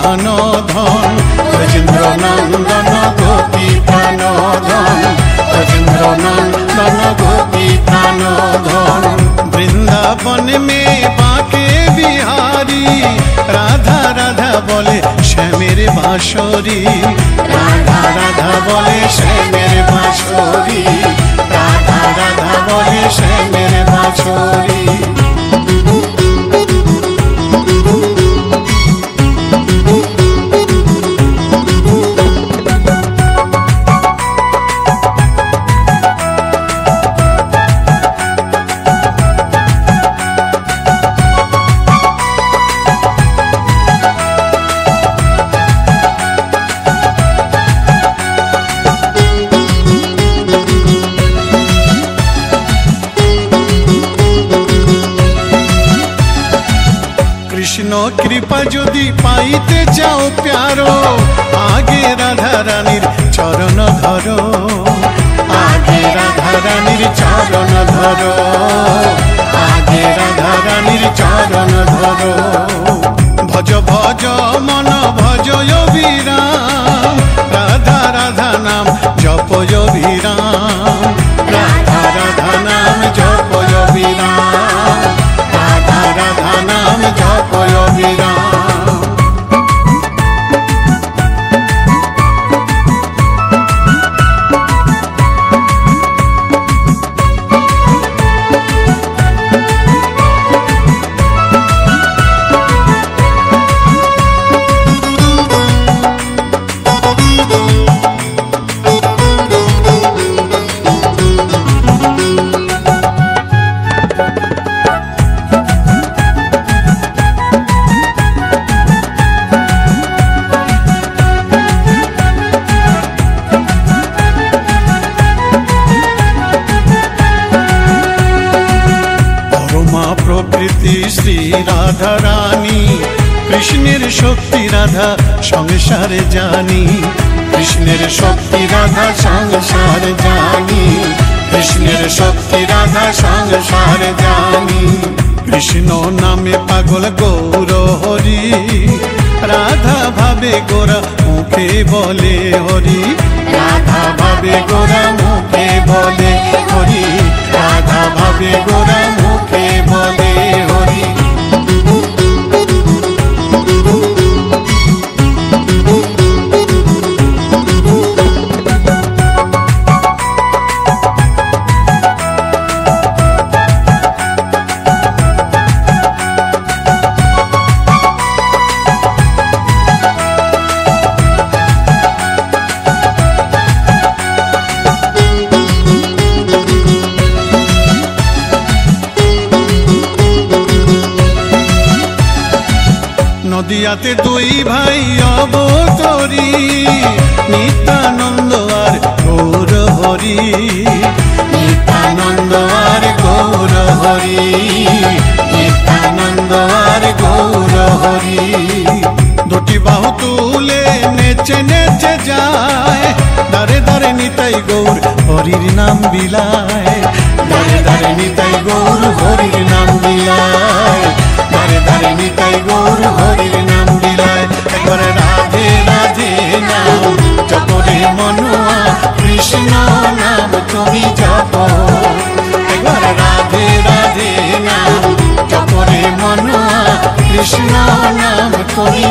প্রাণ ধন ব্রজেন্দ্র নন্দন গোপী প্রাণ ধন ब्रजेंद्र नंदन गोपी प्राण धन वृंदावन में बाके बिहारी राधा राधा बोले श्यामेर बांसुरी राधा राधा बोले श्यामेर बांसुरी राधा राधा बोले श्यामेर बांसुरी कृपा यदि पाइते जाओ प्यारो आगे राधा रानीर चरण धरो आगे राधा रानीर चरण धरो आगे राधा रानीर चरण धरो भज भज मन भज विराम राधा राधा नाम जप विराम राधा राधा नाम जप विराम राधा राधा नाम जप विराम श्री राधा रानी कृष्णेर शक्ति राधा संसार जानी कृष्णेर शक्ति राधा संसार जानी कृष्णेर शक्ति राधा संसार जानी कृष्ण नामे पागल गौर हरि राधा भावे गोरा मुखे बोले हरि राधा भावे गोरा मुखे बोले हरि राधा भावे गोरा मुखे बोले हरि नदियाते दुई भाई अवतरी नित्यानंद और गौर हरि नित्यानंद और गौर हरि नित्यानंद और गौर हरि दुटी बाहु तुले नेचे नेचे जाए दारे दारे निताई गौर हरिर नाम बिलाए दारे दारे निताई गौर हरिर नाम बिलाए दारे दारे निताई गौर हरिर नाम बिलाए एक बार राधे राधे नाम जपो रे मनुआ कृष्ण नाम तुमी जपो एक बार राधे राधे नाम जपो रे मनुआ कृष्ण नाम तुमी